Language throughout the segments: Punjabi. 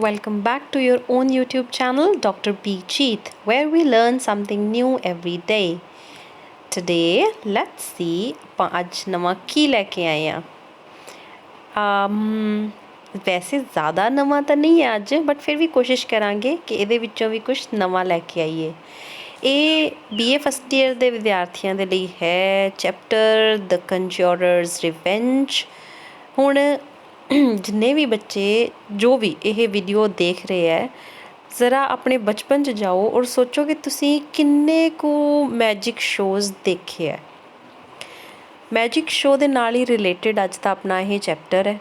Welcome back to your own YouTube channel, Dr. B Cheat, where we learn something new every day. Today, let's see ਆਪਾਂ ਅੱਜ ਨਵਾਂ ਕੀ ਲੈ ਕੇ ਆਏ ਆ। ਵੈਸੇ ਜ਼ਿਆਦਾ ਨਵਾਂ ਤਾਂ ਨਹੀਂ ਹੈ ਅੱਜ, ਬਟ ਫਿਰ ਵੀ ਕੋਸ਼ਿਸ਼ ਕਰਾਂਗੇ ਕਿ ਇਹਦੇ ਵਿੱਚੋਂ ਵੀ ਕੁਝ ਨਵਾਂ ਲੈ ਕੇ ਆਈਏ। ਇਹ BA ਫਸਟ ਈਅਰ ਦੇ ਵਿਦਿਆਰਥੀਆਂ ਦੇ ਲਈ ਹੈ ਚੈਪਟਰ ਦ ਕੰਜਰਰਸ ਰਿਵੈਂਜ। ਹੁਣ ਜਿੰਨੇ ਵੀ ਬੱਚੇ ਜੋ ਵੀ ਇਹ ਵੀਡੀਓ ਦੇਖ ਰਹੇ ਹੈ, ਜ਼ਰਾ ਆਪਣੇ ਬਚਪਨ 'ਚ ਜਾਓ ਔਰ ਸੋਚੋ ਕਿ ਤੁਸੀਂ ਕਿੰਨੇ ਕੁ ਮੈਜਿਕ ਸ਼ੋਜ਼ ਦੇਖੇ ਹੈ। ਮੈਜਿਕ ਸ਼ੋਅ ਦੇ ਨਾਲ ਹੀ ਰਿਲੇਟਡ ਅੱਜ ਦਾ ਆਪਣਾ ਇਹ ਚੈਪਟਰ ਹੈ।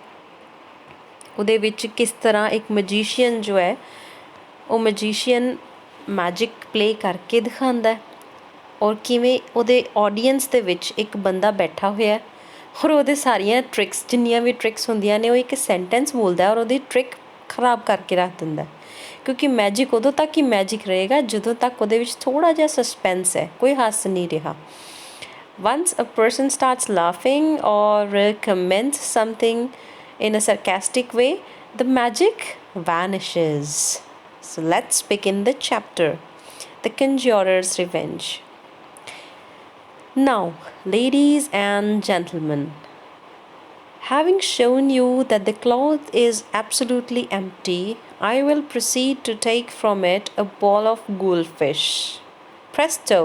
ਉਹਦੇ ਵਿੱਚ ਕਿਸ ਤਰ੍ਹਾਂ ਇੱਕ ਮਜੀਸ਼ੀਅਨ ਜੋ ਹੈ ਉਹ ਮਜੀਸ਼ੀਅਨ ਮੈਜਿਕ ਪਲੇ ਕਰਕੇ ਦਿਖਾਉਂਦਾ ਔਰ ਕਿਵੇਂ ਉਹਦੇ ਆਡੀਅੰਸ ਦੇ ਵਿੱਚ ਇੱਕ ਬੰਦਾ ਬੈਠਾ ਹੋਇਆ ਔਰ ਉਹਦੇ ਸਾਰੀਆਂ ਟ੍ਰਿਕਸ ਜਿੰਨੀਆਂ ਵੀ ਟ੍ਰਿਕਸ ਹੁੰਦੀਆਂ ਨੇ ਉਹ ਇੱਕ ਸੈਂਟੈਂਸ ਬੋਲਦਾ ਔਰ ਉਹਦੀ ਟ੍ਰਿਕ ਖਰਾਬ ਕਰਕੇ ਰੱਖ ਦਿੰਦਾ, ਕਿਉਂਕਿ ਮੈਜਿਕ ਉਦੋਂ ਤੱਕ ਹੀ ਮੈਜਿਕ ਰਹੇਗਾ ਜਦੋਂ ਤੱਕ ਉਹਦੇ ਵਿੱਚ ਥੋੜ੍ਹਾ ਜਿਹਾ ਸਸਪੈਂਸ ਹੈ, ਕੋਈ ਹੱਸ ਨਹੀਂ ਰਿਹਾ। Once a person starts laughing or comments something in a sarcastic way, the magic vanishes. So let's begin the chapter, The Conjurer's Revenge. Now, ladies and gentlemen, having shown you that the cloth is absolutely empty, I will proceed to take from it a ball of goldfish. Presto!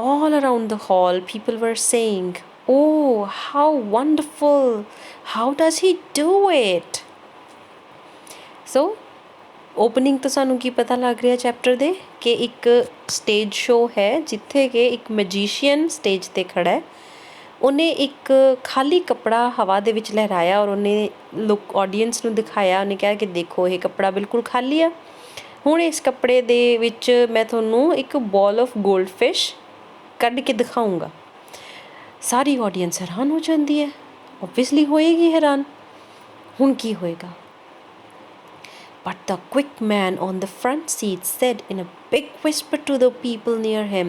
All around the hall, people were saying, "Oh, how wonderful! How does he do it?" So, opening ਤੋਂ ਸਾਨੂੰ ਕੀ ਪਤਾ ਲੱਗ ਰਿਹਾ ਚੈਪਟਰ ਦੇ ਕਿ ਇੱਕ ਸਟੇਜ ਸ਼ੋਅ ਹੈ ਜਿੱਥੇ ਕਿ ਇੱਕ ਮਜੀਸ਼ੀਅਨ ਸਟੇਜ 'ਤੇ ਖੜ੍ਹਾ ਹੈ। ਉਹਨੇ ਇੱਕ ਖਾਲੀ ਕੱਪੜਾ ਹਵਾ ਦੇ ਵਿੱਚ ਲਹਿਰਾਇਆ ਔਰ ਉਹਨੇ ਆਡੀਅੰਸ ਨੂੰ ਦਿਖਾਇਆ। ਉਹਨੇ ਕਿਹਾ ਕਿ ਦੇਖੋ ਇਹ ਕੱਪੜਾ ਬਿਲਕੁਲ ਖਾਲੀ ਆ, ਹੁਣ ਇਸ ਕੱਪੜੇ ਦੇ ਵਿੱਚ ਮੈਂ ਤੁਹਾਨੂੰ ਇੱਕ ਬੋਲ ਆਫ ਗੋਲਡ ਫਿਸ਼ ਕੱਢ ਕੇ ਦਿਖਾਊਂਗਾ। ਸਾਰੀ ਆਡੀਅੰਸ ਹੈਰਾਨ ਹੋ ਜਾਂਦੀ ਹੈ, ਓਬਵੀਅਸਲੀ ਹੋਏਗੀ ਹੈਰਾਨ। ਹੁਣ ਕੀ ਹੋਏਗਾ? But the quick man on the front seat said in a big whisper to the people near him,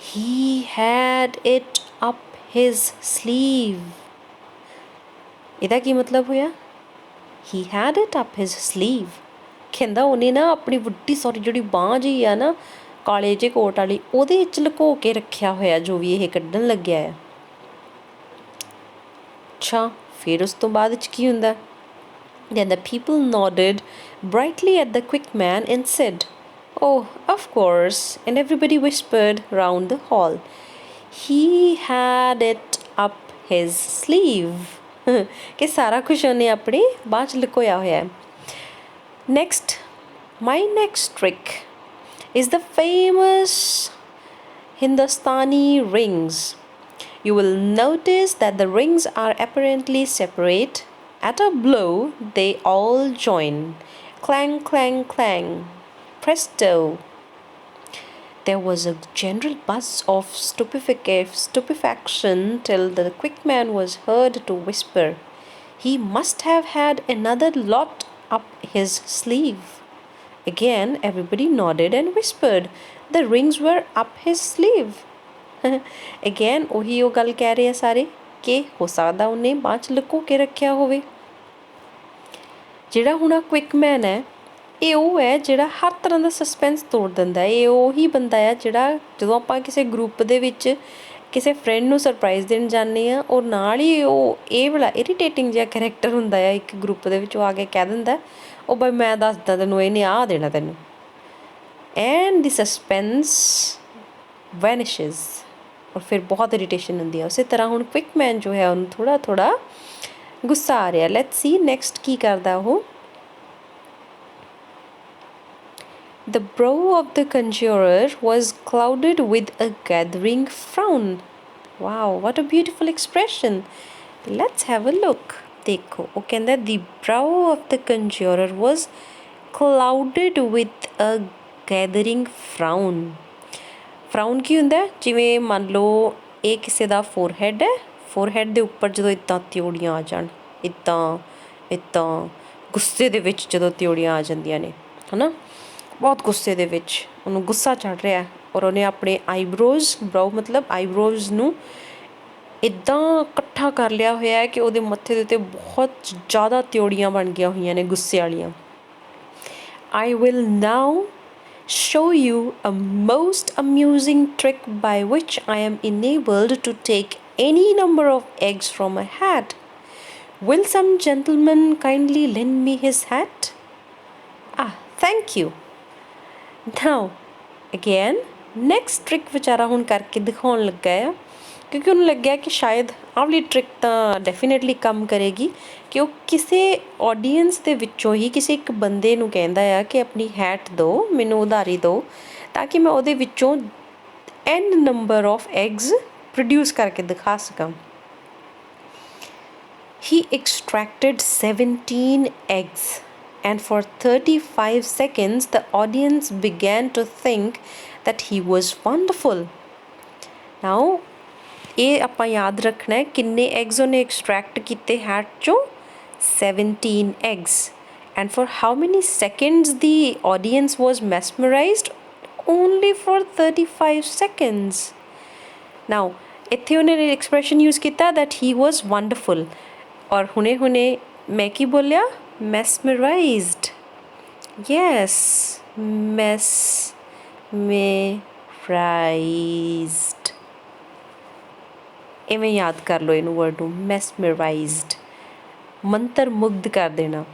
"He had it up his sleeve." ਇਹਦਾ ਕੀ ਮਤਲਬ ਹੋਇਆ? He had it up his sleeve ਕਹਿੰਦਾ ਉਹਨੇ ਨਾ ਆਪਣੀ ਵੱਡੀ ਸਾਰੀ ਜਿਹੜੀ ਬਾਂਹ ਜਿਹੀ ਆ ਨਾ ਕਾਲੇ ਜਿਹੇ ਕੋਟ ਵਾਲੀ ਉਹਦੇ ਵਿੱਚ ਲੁਕੋ ਕੇ ਰੱਖਿਆ ਹੋਇਆ ਜੋ ਵੀ ਇਹ ਕੱਢਣ ਲੱਗਿਆ ਆ। ਅੱਛਾ, ਫਿਰ ਉਸ ਤੋਂ ਬਾਅਦ ਵਿੱਚ ਕੀ ਹੁੰਦਾ? Then the people nodded brightly at the quick man and said, "Oh, of course," and everybody whispered round the hall, "He had it up his sleeve." ਕਿ ਸਾਰਾ ਕੁਛ ਉਹਨੇ ਆਪਣੀ ਬਾਂਹ 'ਚ ਲੁਕੋਇਆ ਹੋਇਆ ਹੈ। Next, my next trick is the famous Hindustani rings. You will notice that the rings are apparently separate. At a blow, they all join. Clang, clang, clang. Presto! There was a general buzz of stupefaction till the quick man was heard to whisper, "He must have had another lot up his sleeve." Again, everybody nodded and whispered, "The rings were up his sleeve." Again, ਉਹੀ ਉਹ ਗੱਲ ਕਹਿ ਰਹੇ ਆ ਸਾਰੇ ਕਿ ਹੋ ਸਕਦਾ ਉਹਨੇ ਬਾਂਹ 'ਚ ਲੁਕੋ ਕੇ ਰੱਖਿਆ ਹੋਵੇ। ਜਿਹੜਾ ਹੁਣ ਆ ਕੁਇਕ ਮੈਨ ਹੈ, ਇਹ ਉਹ ਹੈ ਜਿਹੜਾ ਹਰ ਤਰ੍ਹਾਂ ਦਾ ਸਸਪੈਂਸ ਤੋੜ ਦਿੰਦਾ। ਇਹ ਉਹੀ ਬੰਦਾ ਆ ਜਿਹੜਾ ਜਦੋਂ ਆਪਾਂ ਕਿਸੇ ਗਰੁੱਪ ਦੇ ਵਿੱਚ ਕਿਸੇ ਫਰੈਂਡ ਨੂੰ ਸਰਪ੍ਰਾਈਜ਼ ਦੇਣ ਜਾਂਦੇ ਹਾਂ ਔਰ ਨਾਲ ਹੀ ਉਹ ਇਹ ਵਾਲਾ ਇਰੀਟੇਟਿੰਗ ਜਿਹਾ ਕਰੈਕਟਰ ਹੁੰਦਾ ਆ ਇੱਕ ਗਰੁੱਪ ਦੇ ਵਿੱਚ, ਉਹ ਆ ਕੇ ਕਹਿ ਦਿੰਦਾ, "ਉਹ ਬਾਈ ਮੈਂ ਦੱਸਦਾ ਤੈਨੂੰ, ਇਹਨੇ ਆਹ ਦੇਣਾ ਤੈਨੂੰ." ਐਂਡ ਦੀ ਸਸਪੈਂਸ ਵੈਨਿਸ਼ਿਜ਼ ਔਰ ਫਿਰ ਬਹੁਤ ਇਰੀਟੇਸ਼ਨ ਹੁੰਦੀ ਹੈ। ਉਸੇ ਤਰ੍ਹਾਂ ਹੁਣ ਕੁਇਕ ਮੈਨ ਜੋ ਹੈ ਉਹਨੂੰ ਥੋੜ੍ਹਾ ਥੋੜ੍ਹਾ ਗੁੱਸਾ ਆ ਰਿਹਾ। ਲੈਟਸ ਸੀ ਨੈਕਸਟ ਕੀ ਕਰਦਾ ਉਹ। The brow of the conjurer was clouded with a gathering frown. Wow, what a beautiful expression. Let's have a look. ਦੇਖੋ ਉਹ ਕਹਿੰਦਾ the brow of the conjurer was clouded with a gathering frown. Frown ਕੀ ਹੁੰਦਾ? ਜਿਵੇਂ ਮੰਨ ਲਓ ਇਹ ਕਿਸੇ ਦਾ ਫੋਰਹੈਡ ਹੈ, ਫੋਰਹੈਡ ਦੇ ਉੱਪਰ ਜਦੋਂ ਇੱਦਾਂ ਤਿਉੜੀਆਂ ਆ ਜਾਣ, ਇੱਦਾਂ ਗੁੱਸੇ ਦੇ ਵਿੱਚ ਜਦੋਂ ਤਿਉੜੀਆਂ ਆ ਜਾਂਦੀਆਂ ਨੇ, ਹੈ ਨਾ, ਬਹੁਤ ਗੁੱਸੇ ਦੇ ਵਿੱਚ ਉਹਨੂੰ ਗੁੱਸਾ ਚੜ੍ਹ ਰਿਹਾ ਔਰ ਉਹਨੇ ਆਪਣੇ ਆਈਬਰੋਜ਼, ਬਰਾਊ ਮਤਲਬ ਆਈਬਰੋਜ਼ ਨੂੰ ਇੱਦਾਂ ਇਕੱਠਾ ਕਰ ਲਿਆ ਹੋਇਆ ਹੈ ਕਿ ਉਹਦੇ ਮੱਥੇ ਦੇ ਉੱਤੇ ਬਹੁਤ ਜ਼ਿਆਦਾ ਤਿਉੜੀਆਂ ਬਣ ਗਈਆਂ ਹੋਈਆਂ ਨੇ ਗੁੱਸੇ ਵਾਲੀਆਂ। I will now show you a most amusing trick by which I am enabled to take any number of eggs from a hat. Will some gentleman kindly lend me his hat? Ah, thank you. Now, again, next trick ਵਿਚਾਰਾ ਹੁਣ ਕਰਕੇ ਦਿਖਾਉਣ ਲੱਗਾ ਆ, ਕਿਉਂਕਿ ਉਹਨੂੰ ਲੱਗਿਆ ਕਿ ਸ਼ਾਇਦ ਆਹ ਵਾਲੀ ਟ੍ਰਿਕ ਤਾਂ ਡੈਫੀਨੇਟਲੀ ਕੰਮ ਕਰੇਗੀ, ਕਿ ਉਹ ਕਿਸੇ ਆਡੀਅੰਸ ਦੇ ਵਿੱਚੋਂ ਹੀ ਕਿਸੇ ਇੱਕ ਬੰਦੇ ਨੂੰ ਕਹਿੰਦਾ ਆ ਕਿ ਆਪਣੀ ਹੈਟ ਦਿਓ, ਮੈਨੂੰ ਉਧਾਰੀ ਦਿਓ, ਤਾਂ ਕਿ ਮੈਂ ਉਹਦੇ ਵਿੱਚੋਂ n number of eggs produce ਕਰਕੇ ਦਿਖਾ ਸਕਾਂ। He extracted 17 eggs, and for 35 seconds the audience began to think that he was wonderful. Now, ਇਹ ਆਪਾਂ ਯਾਦ ਰੱਖਣਾ ਹੈ ਕਿੰਨੇ ਐਗਸ ਉਹਨੇ ਐਕਸਟਰੈਕਟ ਕੀਤੇ ਹੈਟ ਚੋਂ, 17 eggs, and for how many seconds the audience was mesmerized? Only for 35 seconds. Now, ਇੱਥੇ ਉਹਨੇ ਐਕਸਪ੍ਰੈਸ਼ਨ ਯੂਜ਼ ਕੀਤਾ that he was wonderful, ਔਰ ਹੁਣੇ ਮੈਂ ਕੀ ਬੋਲਿਆ? mesmerized. Yes, mesmerized. ਇਵੇਂ ਯਾਦ ਕਰ ਲਓ ਇਹਨੂੰ ਵਰਡ ਨੂੰ, mesmerized, ਮੰਤਰ ਮੁਗਧ ਕਰ ਦੇਣਾ,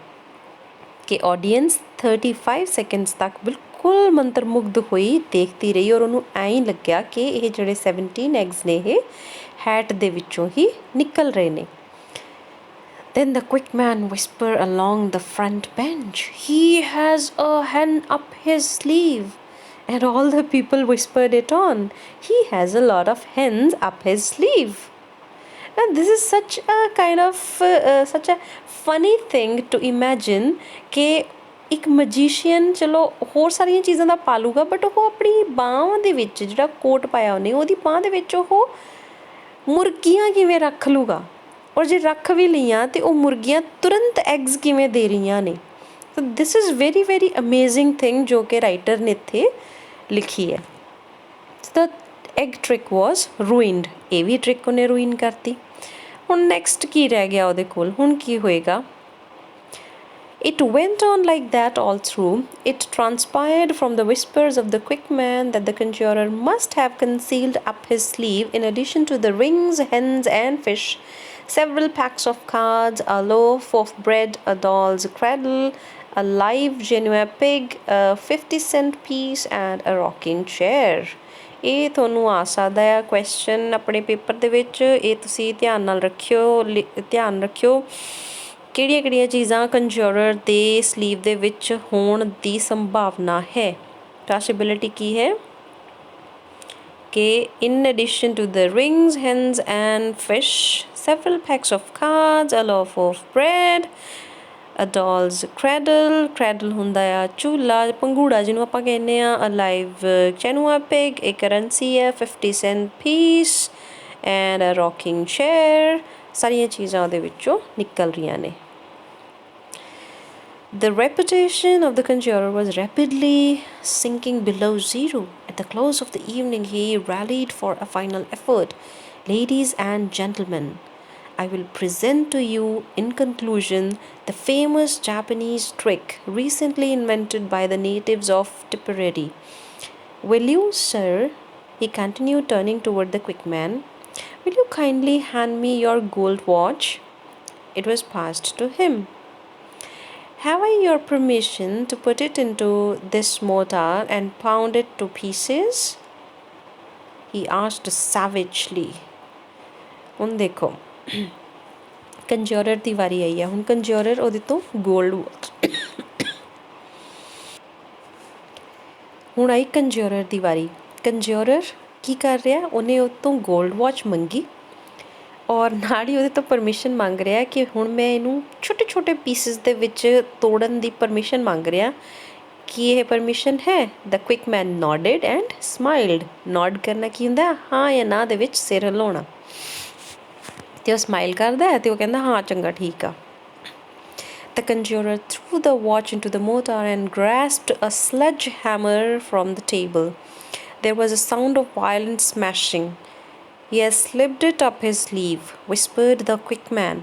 ਕਿ ਆਡੀਅੰਸ 35 ਸੈਕਿੰਡਸ ਤੱਕ ਬਿਲਕੁਲ ਮੰਤਰ ਮੁਗਧ ਹੋਈ, ਦੇਖਦੀ ਰਹੀ, ਔਰ ਉਹਨੂੰ ਐਂ ਹੀ ਲੱਗਿਆ ਕਿ ਇਹ ਜਿਹੜੇ 17 ਐਗਸ ਨੇ ਇਹ ਹੈਟ ਦੇ ਵਿੱਚੋਂ ਹੀ ਨਿਕਲ ਰਹੇ ਨੇ। Then the quick man whispered along the front bench, "He has a hen up his sleeve." And all the people whispered it on, "He has a lot of hens up his sleeve." Now this is such a kind of such a funny thing to imagine ਕਿ ਇੱਕ ਮਜੀਸ਼ੀਅਨ ਚਲੋ ਹੋਰ ਸਾਰੀਆਂ ਚੀਜ਼ਾਂ ਦਾ ਪਾ ਲੂਗਾ, ਬਟ ਉਹ ਆਪਣੀ ਬਾਂਹ ਦੇ ਵਿੱਚ ਜਿਹੜਾ ਕੋਟ ਪਾਇਆ ਉਹਨੇ, ਉਹਦੀ ਬਾਂਹ ਦੇ ਵਿੱਚ ਉਹ ਮੁਰਗੀਆਂ ਕਿਵੇਂ ਰੱਖ ਲੂਗਾ, ਔਰ ਜੇ ਰੱਖ ਵੀ ਲਈਆਂ ਤੇ ਉਹ ਮੁਰਗੀਆਂ ਤੁਰੰਤ ਐਗਸ ਕਿਵੇਂ ਦੇ ਰਹੀਆਂ ਨੇ। So this is very very amazing thing ਜੋ ਕਿ ਰਾਈਟਰ ਨੇ ਇੱਥੇ ਲਿਖੀ ਹੈ। ਦ ਐਗ ਟ੍ਰਿਕ ਵਾਜ਼ ਰੂਇਨਡ, ਇਹ ਵੀ ਟ੍ਰਿਕ ਉਹਨੇ ਰੂਇਨ ਕਰਤੀ। ਹੁਣ ਨੈਕਸਟ ਕੀ ਰਹਿ ਗਿਆ ਉਹਦੇ ਕੋਲ, ਹੁਣ ਕੀ ਹੋਏਗਾ? It went on like that all through. It transpired from the whispers of the quick man that the conjurer must have concealed up his sleeve, in addition to the rings, hens, and fish, several packs of cards, a loaf of bread, a doll's cradle, a live genuine pig, a 50-cent piece, and a rocking chair. ਇਹ ਤੁਹਾਨੂੰ ਆ ਸਕਦਾ ਹੈ ਕੁਐਸਚਨ ਆਪਣੇ ਪੇਪਰ ਦੇ ਵਿੱਚ, ਇਹ ਤੁਸੀਂ ਧਿਆਨ ਨਾਲ ਧਿਆਨ ਰੱਖਿਓ ਕਿਹੜੀਆਂ ਚੀਜ਼ਾਂ ਕੰਜੂਰਰ ਦੇ ਸਲੀਵ ਦੇ ਵਿੱਚ ਹੋਣ ਦੀ ਸੰਭਾਵਨਾ ਹੈ। ਪੋਸੀਬਿਲਿਟੀ ਕੀ ਹੈ ਕਿ in addition to the rings, hens and fish, several packs of cards, a loaf of bread, a doll's cradle ਹੁੰਦਾ ਆ ਝੂਲਾ, ਪੰਘੂੜਾ ਜਿਹਨੂੰ ਆਪਾਂ ਕਹਿੰਦੇ ਆ, a live genuine pig, a currency ਹੈ 50-cent piece, and a rocking chair, ਸਾਰੀਆਂ ਚੀਜ਼ਾਂ ਉਹਦੇ ਵਿੱਚੋਂ ਨਿਕਲ ਰਹੀਆਂ ਨੇ। The reputation of the conjurer was rapidly sinking below zero. At the close of the evening, he rallied for a final effort. "Ladies and gentlemen, I will present to you, in conclusion, the famous Japanese trick recently invented by the natives of Tipperary. Will you, sir," he continued, turning toward the quick man, "will you kindly hand me your gold watch?" It was passed to him. "Have I your permission to put it into this mortar and pound it to pieces?" he asked savagely. ਹੁਣ ਦੇਖੋ ਕੰਜੂਰਰ ਦੀ ਵਾਰੀ ਆਈ ਹੈ। ਹੁਣ ਕੰਜੂਰਰ ਉਹਦੇ ਤੋਂ ਗੋਲਡ ਵਾਚ, ਹੁਣ ਆਈ ਕੰਜੂਰਰ ਦੀ ਵਾਰੀ। ਕੰਜੂਰਰ ਕੀ ਕਰ ਰਿਹਾ, ਉਹਨੇ ਉਹ ਤੋਂ ਗੋਲਡ ਵਾਚ ਮੰਗੀ ਔਰ ਨਾਲ ਹੀ ਉਹਦੇ ਤੋਂ ਪਰਮਿਸ਼ਨ ਮੰਗ ਰਿਹਾ ਕਿ ਹੁਣ ਮੈਂ ਇਹਨੂੰ ਛੋਟੇ ਛੋਟੇ ਪੀਸਿਸ ਦੇ ਵਿੱਚ ਤੋੜਨ ਦੀ ਪਰਮਿਸ਼ਨ ਮੰਗ ਰਿਹਾ। ਕੀ ਇਹ ਪਰਮਿਸ਼ਨ ਹੈ? ਦ quick man ਨੋਡਡ and smiled. Node ਕਰਨਾ ਕੀ ਹੁੰਦਾ, ਹਾਂ ਜਾਂ ਨਾ ਦੇ ਵਿੱਚ ਸਿਰ ਹਿਲਾਉਣਾ, ਅਤੇ ਉਹ ਸਮਾਈਲ ਕਰਦਾ ਅਤੇ ਉਹ ਕਹਿੰਦਾ ਹਾਂ ਚੰਗਾ ਠੀਕ ਆ। The conjurer threw the watch into the mortar and grasped a sledgehammer from the table. There was a sound of violent smashing. He has slipped it up his sleeve, whispered the quick man.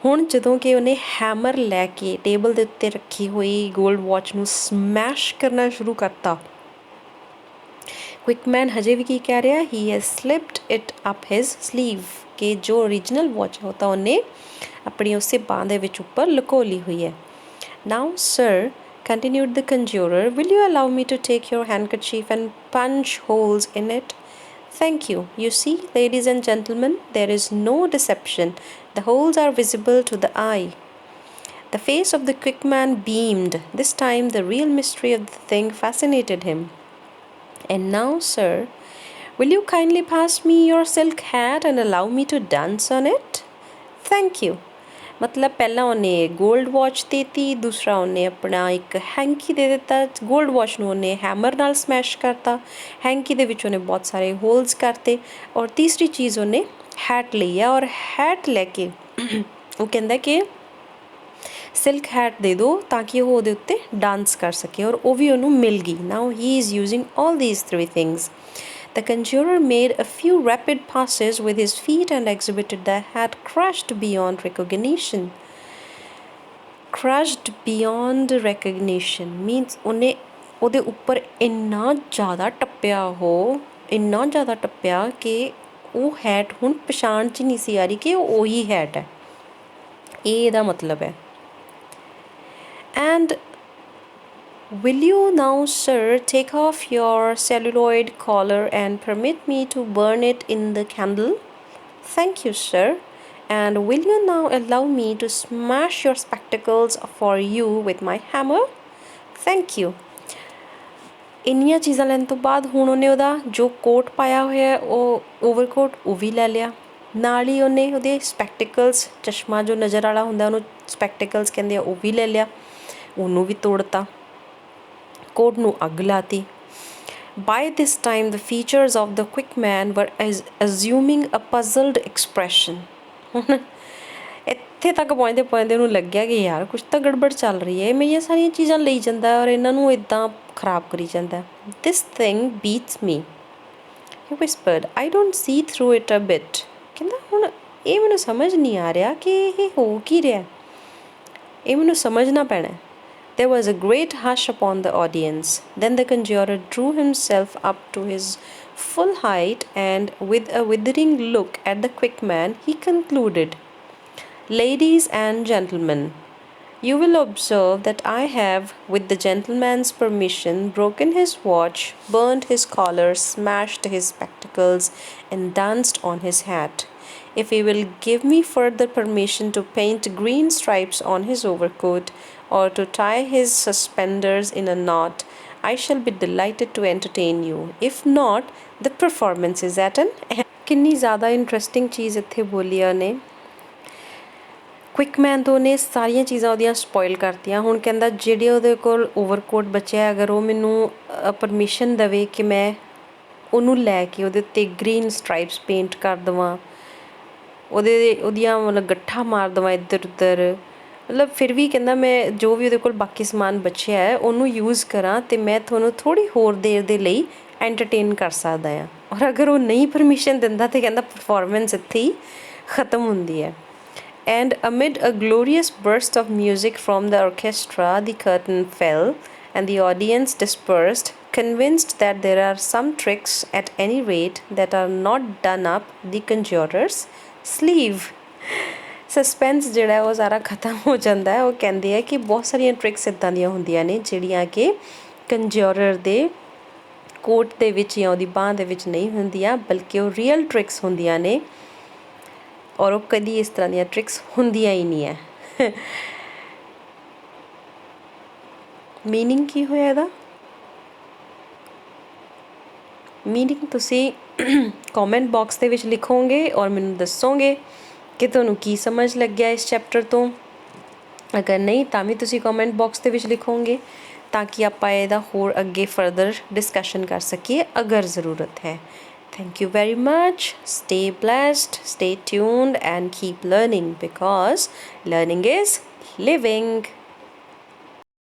ਹੁਣ ਜਦੋਂ ਕਿ ਉਹਨੇ ਹੈਮਰ ਲੈ ਕੇ ਟੇਬਲ ਦੇ ਉੱਤੇ ਰੱਖੀ ਹੋਈ ਗੋਲਡ ਵਾਚ ਨੂੰ ਸਮੈਸ਼ ਕਰਨਾ ਸ਼ੁਰੂ ਕਰਤਾ, ਕੁਇਕਮੈਨ ਹਜੇ ਵੀ ਕੀ ਕਹਿ ਰਿਹਾ, he has slipped it up his sleeve, ਕਿ ਜੋ ਓਰੀਜਨਲ ਵਾਚ ਹੈ ਉਹ ਤਾਂ ਉਹਨੇ ਆਪਣੀ ਉਸੇ ਬਾਂਹ ਦੇ ਵਿੱਚ ਉੱਪਰ ਲੁਕੋ ਲਈ ਹੋਈ ਹੈ. ਨਾਓ sir, continued the conjurer, will you allow me to take your handkerchief and punch holes in it? Thank you. You see, ladies and gentlemen, there is no deception. The holes are visible to the eye. The face of the quick man beamed. This time the real mystery of the thing fascinated him. And now, sir, will you kindly pass me your silk hat and allow me to dance on it? Thank you. ਮਤਲਬ ਪਹਿਲਾਂ ਉਹਨੇ ਗੋਲਡ ਵਾਚ ਦੇਤੀ, ਦੂਸਰਾ ਉਹਨੇ ਆਪਣਾ ਇੱਕ ਹੈਂਕੀ ਦੇ ਦਿੱਤਾ. ਗੋਲਡ ਵਾਚ ਨੂੰ ਉਹਨੇ ਹੈਮਰ ਨਾਲ ਸਮੈਸ਼ ਕਰਤਾ, ਹੈਂਕੀ ਦੇ ਵਿੱਚ ਉਹਨੇ ਬਹੁਤ ਸਾਰੇ ਹੋਲਸ ਕਰਤੇ, ਔਰ ਤੀਸਰੀ ਚੀਜ਼ ਉਹਨੇ ਹੈਟ ਲਈ ਆ, ਔਰ ਹੈਟ ਲੈ ਕੇ ਉਹ ਕਹਿੰਦਾ ਕਿ ਸਿਲਕ ਹੈਟ ਦੇ ਦਿਓ ਤਾਂ ਕਿ ਉਹ ਉਹਦੇ ਉੱਤੇ ਡਾਂਸ ਕਰ ਸਕੇ, ਔਰ ਉਹ ਵੀ ਉਹਨੂੰ ਮਿਲ ਗਈ. Now he is using all these 3 things. The conjurer made a few rapid passes with his feet and exhibited the hat crushed beyond recognition. Crushed beyond recognition means ਉਹਨੇ ਉਹਦੇ ਉੱਪਰ ਇੰਨਾ ਜ਼ਿਆਦਾ ਟੱਪਿਆ, ਉਹ ਇੰਨਾ ਜ਼ਿਆਦਾ ਟੱਪਿਆ ਕਿ ਉਹ ਹੈਟ ਹੁਣ ਪਛਾਣ 'ਚ ਨਹੀਂ ਸੀ ਆ ਰਹੀ ਕਿ ਉਹ ਉਹੀ ਹੈਟ ਹੈ. ਇਹ ਇਹਦਾ ਮਤਲਬ ਹੈ. And will you now, sir, take off your celluloid collar and permit me to burn it in the candle? Thank you, sir. And will you now allow me to smash your spectacles for you with my hammer? Thank you. ਇੰਨੀਆਂ ਚੀਜ਼ਾਂ ਲੈਣ ਤੋਂ ਬਾਅਦ ਹੁਣ ਉਹਨੇ ਉਹਦਾ ਜੋ ਕੋਟ ਪਾਇਆ ਹੋਇਆ ਉਹ ਓਵਰਕੋਟ ਉਹ ਵੀ ਲੈ ਲਿਆ, ਨਾਲ ਹੀ ਉਹਨੇ ਉਹਦੇ ਸਪੈਕਟੀਕਲਸ, ਚਸ਼ਮਾ ਜੋ ਨਜ਼ਰ ਵਾਲਾ ਹੁੰਦਾ ਉਹਨੂੰ ਸਪੈਕਟੀਕਲਸ ਕਹਿੰਦੇ ਆ, ਉਹ ਵੀ ਲੈ ਲਿਆ, ਉਹਨੂੰ ਵੀ ਤੋੜਤਾ, ਕੋਟ ਨੂੰ ਅੱਗ ਲਾਤੀ. By this time the features of the quick man were assuming a puzzled expression. ਹੁਣ ਇੱਥੇ ਤੱਕ ਪਹੁੰਚਦੇ ਪਹੁੰਚਦੇ ਉਹਨੂੰ ਲੱਗਿਆ ਕਿ ਯਾਰ ਕੁਛ ਤਾਂ ਗੜਬੜ ਚੱਲ ਰਹੀ ਹੈ, ਇਹ ਮੇਰੀਆਂ ਸਾਰੀਆਂ ਚੀਜ਼ਾਂ ਲਈ ਜਾਂਦਾ ਔਰ ਇਹਨਾਂ ਨੂੰ ਇੱਦਾਂ ਖਰਾਬ ਕਰੀ ਜਾਂਦਾ. This thing beats me, he whispered. I don't see through it a bit. ਕਹਿੰਦਾ ਹੁਣ ਇਹ ਮੈਨੂੰ ਸਮਝ ਨਹੀਂ ਆ ਰਿਹਾ ਕਿ ਇਹ ਹੋ ਕੀ ਰਿਹਾ, ਇਹ ਮੈਨੂੰ ਸਮਝਣਾ ਪੈਣਾ. There was a great hush upon the audience. Then the conjurer drew himself up to his full height and with a withering look at the quick man he concluded, Ladies and gentlemen, you will observe that I have, with the gentleman's permission, broken his watch, burnt his collar, smashed his spectacles, and danced on his hat. If he will give me further permission to paint green stripes on his overcoat or to tie his suspenders in a knot, I shall be delighted to entertain you. If not, the performance is at an end. ਕਿੰਨੀ ਜ਼ਿਆਦਾ ਇੰਟਰਸਟਿੰਗ ਚੀਜ਼ ਇੱਥੇ ਬੋਲੀ ਉਹਨੇ. ਕੁਇਕਮੈਨ ਤੋਂ ਉਹਨੇ ਸਾਰੀਆਂ ਚੀਜ਼ਾਂ ਉਹਦੀਆਂ ਸਪੋਇਲ ਕਰਤੀਆਂ. ਹੁਣ ਕਹਿੰਦਾ ਜਿਹੜੇ ਉਹਦੇ ਕੋਲ ਓਵਰਕੋਟ ਬਚਿਆ, ਅਗਰ ਉਹ ਮੈਨੂੰ ਪਰਮਿਸ਼ਨ ਦੇਵੇ ਕਿ ਮੈਂ ਉਹਨੂੰ ਲੈ ਕੇ ਉਹਦੇ ਉੱਤੇ ਗ੍ਰੀਨ ਸਟਰਾਈਪਸ ਪੇਂਟ ਕਰ ਦੇਵਾਂ, ਉਹਦੀਆਂ ਮਤਲਬ ਗੱਠਾਂ ਮਾਰ ਦੇਵਾਂ ਇੱਧਰ ਉੱਧਰ, ਮਤਲਬ ਫਿਰ ਵੀ ਕਹਿੰਦਾ ਮੈਂ ਜੋ ਵੀ ਉਹਦੇ ਕੋਲ ਬਾਕੀ ਸਮਾਨ ਬਚਿਆ ਹੈ ਉਹਨੂੰ ਯੂਜ਼ ਕਰਾਂ ਅਤੇ ਮੈਂ ਤੁਹਾਨੂੰ ਥੋੜ੍ਹੀ ਹੋਰ ਦੇਰ ਦੇ ਲਈ ਐਂਟਰਟੇਨ ਕਰ ਸਕਦਾ ਹਾਂ. ਔਰ ਅਗਰ ਉਹ ਨਹੀਂ ਪਰਮਿਸ਼ਨ ਦਿੰਦਾ ਤਾਂ ਕਹਿੰਦਾ ਪਰਫੋਰਮੈਂਸ ਇੱਥੇ ਹੀ ਖ਼ਤਮ ਹੁੰਦੀ ਹੈ. And amid a glorious burst of music from the orchestra, the curtain fell and the audience dispersed, convinced that there are some tricks, at any rate, that are not done up the conjurer's sleeve. Suspense ਜਿਹੜਾ ਉਹ ਸਾਰਾ ਖਤਮ ਹੋ ਜਾਂਦਾ ਹੈ. ਉਹ ਕਹਿੰਦੇ ਆ ਕਿ ਬਹੁਤ ਸਾਰੀਆਂ ਟ੍ਰਿਕਸ ਇੱਦਾਂ ਦੀਆਂ ਹੁੰਦੀਆਂ ਨੇ ਜਿਹੜੀਆਂ ਕਿ ਕੰਜਿਊਰਰ ਦੇ ਕੋਟ ਦੇ ਵਿੱਚ ਜਾਂ ਉਹਦੀ ਬਾਂਹ ਦੇ ਵਿੱਚ ਨਹੀਂ ਹੁੰਦੀਆਂ, ਬਲਕਿ ਉਹ ਰੀਅਲ ਟ੍ਰਿਕਸ ਹੁੰਦੀਆਂ ਨੇ, ਔਰ ਉਹ ਕਦੀ ਇਸ ਤਰ੍ਹਾਂ ਦੀਆਂ ਟ੍ਰਿਕਸ ਹੁੰਦੀਆਂ ਹੀ ਨਹੀਂ ਹੈ. ਮੀਨਿੰਗ ਕੀ ਹੋਇਆ ਇਹਦਾ? ਮੀਨਿੰਗ ਤੁਸੀਂ ਕਮੈਂਟ ਬਾਕਸ ਦੇ ਵਿੱਚ ਲਿਖੋਗੇ ਔਰ ਮੈਨੂੰ ਦੱਸੋਗੇ ਕਿ ਤੁਹਾਨੂੰ ਕੀ ਸਮਝ ਲੱਗਿਆ ਇਸ ਚੈਪਟਰ ਤੋਂ. ਅਗਰ ਨਹੀਂ ਤਾਂ ਵੀ ਤੁਸੀਂ ਕਮੈਂਟ ਬਾਕਸ ਦੇ ਵਿੱਚ ਲਿਖੋਗੇ ਤਾਂ ਕਿ ਆਪਾਂ ਇਹਦਾ ਹੋਰ ਅੱਗੇ ਫਰਦਰ ਡਿਸਕਸ਼ਨ ਕਰ ਸਕੀਏ ਅਗਰ ਜ਼ਰੂਰਤ ਹੈ. Thank you very much. Stay blessed, stay tuned, and keep learning because learning is living.